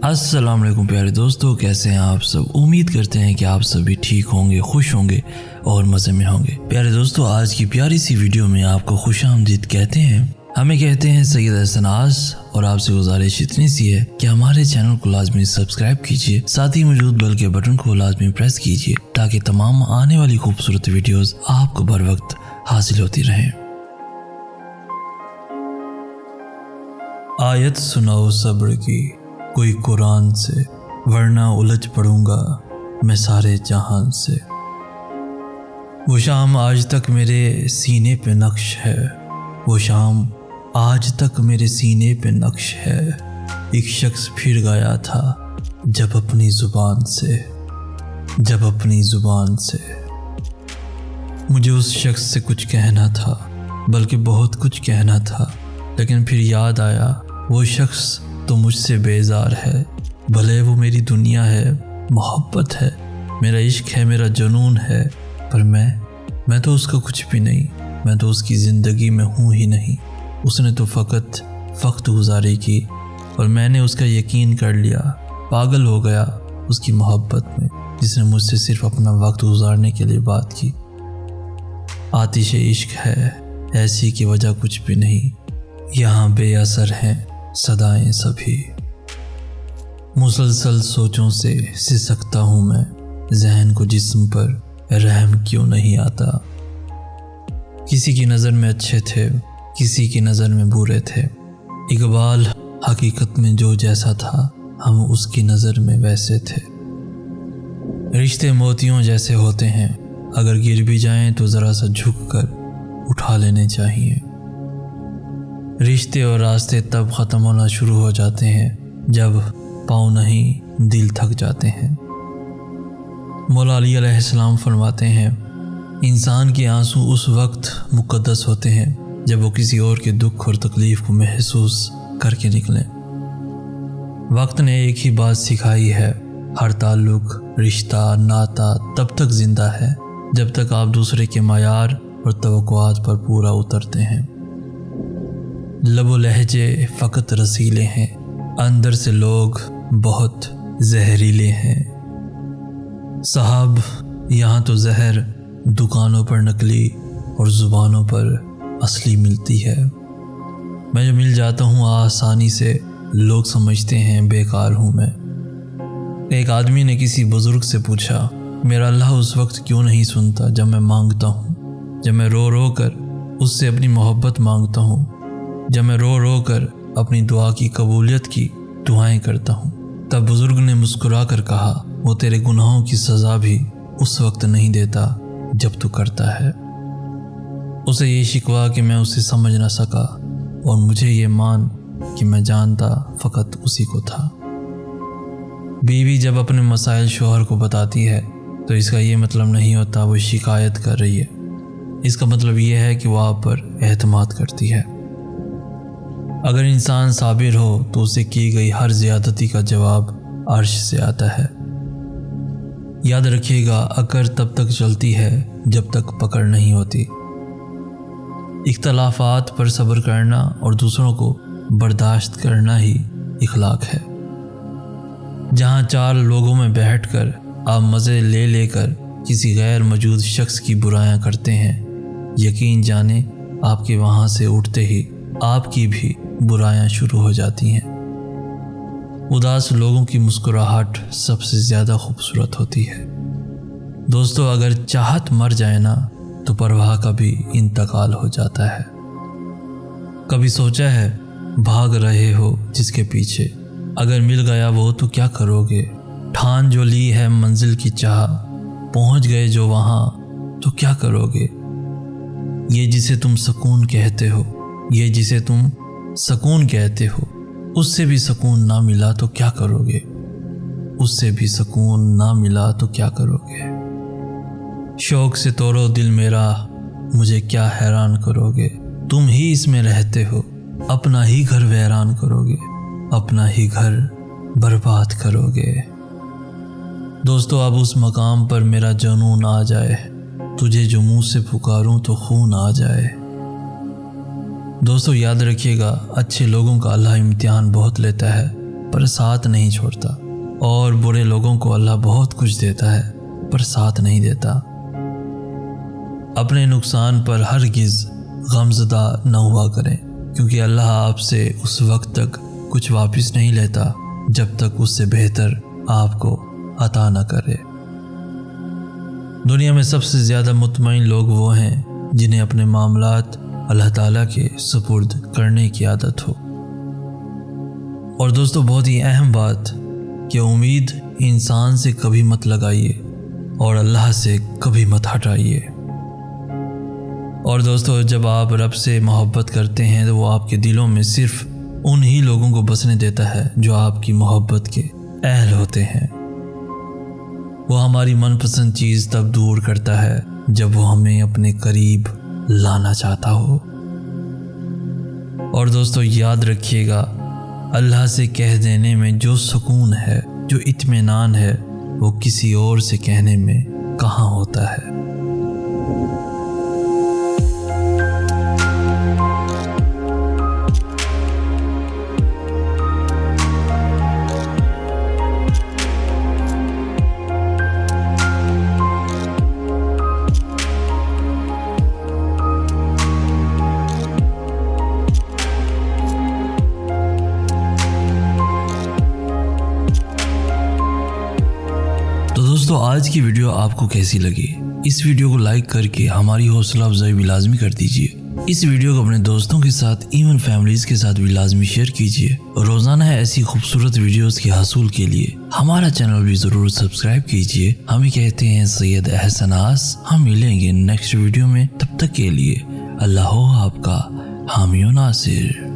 अस्सलाम वालेकुम प्यारे दोस्तों, कैसे हैं आप सब। उम्मीद करते हैं कि आप सभी ठीक होंगे, खुश होंगे और मज़े में होंगे। प्यारे दोस्तों, आज की प्यारी सी वीडियो में आपको खुशामदीद कहते हैं। हमें कहते हैं सैयद हसनाज, और आपसे गुजारिश इतनी सी है कि हमारे चैनल को लाजमी सब्सक्राइब कीजिए, साथ ही मौजूद बेल के बटन को लाजमी प्रेस कीजिए ताकि तमाम आने वाली खूबसूरत वीडियोस आपको बर वक्त हासिल होती रहें। आयत सुनाओ सब्र की कोई कुरान से, वरना उलझ पड़ूंगा मैं सारे जहान से। वो शाम आज तक मेरे सीने पे नक्श है, वो शाम आज तक मेरे सीने पे नक्श है। एक शख्स फिर गया था जब अपनी ज़ुबान से मुझे उस शख्स से कुछ कहना था, बल्कि बहुत कुछ कहना था, लेकिन फिर याद आया वो शख्स तो मुझसे बेजार है। भले वो मेरी दुनिया है, मोहब्बत है, मेरा इश्क है, मेरा जुनून है, पर मैं तो उसका कुछ भी नहीं। मैं तो उसकी ज़िंदगी में हूँ ही नहीं। उसने तो फ़कत वक्त गुजारी की और मैंने उसका यकीन कर लिया। पागल हो गया उसकी मोहब्बत में, जिसने मुझसे सिर्फ अपना वक्त गुजारने के लिए बात की। आतिश इश्क है ऐसी की वजह कुछ भी नहीं, यहाँ बेअसर हैं सदाएं सभी। मुसलसल सोचों से सिसकता हूँ मैं, ज़हन को जिस्म पर रहम क्यों नहीं आता। किसी की नज़र में अच्छे थे, किसी की नज़र में बुरे थे। इकबाल हकीकत में जो जैसा था, हम उसकी नज़र में वैसे थे। रिश्ते मोतियों जैसे होते हैं, अगर गिर भी जाएं तो ज़रा सा झुक कर उठा लेने चाहिए। रिश्ते और रास्ते तब ख़त्म होना शुरू हो जाते हैं जब पाँव नहीं दिल थक जाते हैं। मौला अली अलैहिस्सलाम फरमाते हैं, इंसान के आंसू उस वक्त मुक़द्दस होते हैं जब वो किसी और के दुख और तकलीफ़ को महसूस करके निकलें। वक्त ने एक ही बात सिखाई है, हर ताल्लुक़, रिश्ता, नाता तब तक ज़िंदा है जब तक आप दूसरे के मायार और तवक्कुआत पर पूरा उतरते हैं। लबो लहजे फ़कत रसीले हैं, अंदर से लोग बहुत जहरीले हैं। साहब, यहाँ तो जहर दुकानों पर नकली और ज़ुबानों पर असली मिलती है। मैं जो मिल जाता हूँ आसानी से, लोग समझते हैं बेकार हूँ मैं। एक आदमी ने किसी बुज़ुर्ग से पूछा, मेरा अल्लाह उस वक्त क्यों नहीं सुनता जब मैं मांगता हूँ, जब मैं रो रो कर उससे अपनी मोहब्बत मांगता हूँ, जब मैं रो रो कर अपनी दुआ की कबूलियत की दुआएं करता हूँ। तब बुज़ुर्ग ने मुस्कुरा कर कहा, वो तेरे गुनाहों की सज़ा भी उस वक्त नहीं देता जब तू करता है। उसे ये शिकवा कि मैं उसे समझ ना सका, और मुझे ये मान कि मैं जानता फ़कत उसी को था। बीवी जब अपने मसाइल शोहर को बताती है तो इसका ये मतलब नहीं होता वो शिकायत कर रही है। इसका मतलब ये है कि वो आप पर एतमाद करती है। अगर इंसान साबिर हो तो उसे की गई हर ज़्यादती का जवाब अर्श से आता है। याद रखिएगा, अकड़ तब तक चलती है जब तक पकड़ नहीं होती। इख्तलाफात पर सब्र करना और दूसरों को बर्दाश्त करना ही इखलाक है। जहाँ चार लोगों में बैठकर आप मज़े ले लेकर किसी गैर मौजूद शख्स की बुराइयां करते हैं, यकीन जाने आपके वहाँ से उठते ही आपकी भी बुराइयां शुरू हो जाती हैं। उदास लोगों की मुस्कुराहट सबसे ज़्यादा खूबसूरत होती है। दोस्तों, अगर चाहत मर जाए ना तो परवाह का भी इंतकाल हो जाता है। कभी सोचा है, भाग रहे हो जिसके पीछे, अगर मिल गया वो तो क्या करोगे। ठान जो ली है मंजिल की चाह, पहुंच गए जो वहाँ तो क्या करोगे। ये जिसे तुम सुकून कहते हो, ये जिसे तुम सुकून कहते हो, उससे भी सुकून ना मिला तो क्या करोगे, उससे भी सुकून ना मिला तो क्या करोगे। शौक से तोड़ो दिल मेरा, मुझे क्या हैरान करोगे। तुम ही इसमें रहते हो, अपना ही घर वीरान करोगे, अपना ही घर बर्बाद करोगे। दोस्तों, अब उस मकाम पर मेरा जुनून आ जाए تجھے جو منہ سے پکاروں تو خون آ جائے۔ دوستو یاد رکھیے گا، اچھے لوگوں کا اللہ امتحان بہت لیتا ہے پر ساتھ نہیں چھوڑتا، اور برے لوگوں کو اللہ بہت کچھ دیتا ہے پر ساتھ نہیں دیتا۔ اپنے نقصان پر ہرگز غمزدہ نہ ہوا کریں، کیونکہ اللہ آپ سے اس وقت تک کچھ واپس نہیں لیتا جب تک اس سے بہتر آپ کو عطا نہ کرے۔ دنیا میں سب سے زیادہ مطمئن لوگ وہ ہیں جنہیں اپنے معاملات اللہ تعالیٰ کے سپرد کرنے کی عادت ہو۔ اور دوستو بہت ہی اہم بات کہ امید انسان سے کبھی مت لگائیے اور اللہ سے کبھی مت ہٹائیے۔ اور دوستو جب آپ رب سے محبت کرتے ہیں تو وہ آپ کے دلوں میں صرف انہی لوگوں کو بسنے دیتا ہے جو آپ کی محبت کے اہل ہوتے ہیں۔ وہ ہماری من پسند چیز تب دور کرتا ہے جب وہ ہمیں اپنے قریب لانا چاہتا ہو۔ اور دوستو یاد رکھیے گا، اللہ سے کہہ دینے میں جو سکون ہے، جو اطمینان ہے، وہ کسی اور سے کہنے میں کہاں ہوتا ہے۔ دوستو آج کی ویڈیو آپ کو کیسی لگی؟ اس ویڈیو کو لائک کر کے ہماری حوصلہ افزائی بھی لازمی کر دیجئے۔ اس ویڈیو کو اپنے دوستوں کے ساتھ، ایون فیملیز کے ساتھ بھی لازمی شیئر کیجئے۔ روزانہ ایسی خوبصورت ویڈیوز کے حصول کے لیے ہمارا چینل بھی ضرور سبسکرائب کیجئے۔ ہمیں کہتے ہیں سید احسن آس۔ ہم ملیں گے نیکسٹ ویڈیو میں، تب تک کے لیے اللہ ہو آپ کا حامی و ناصر۔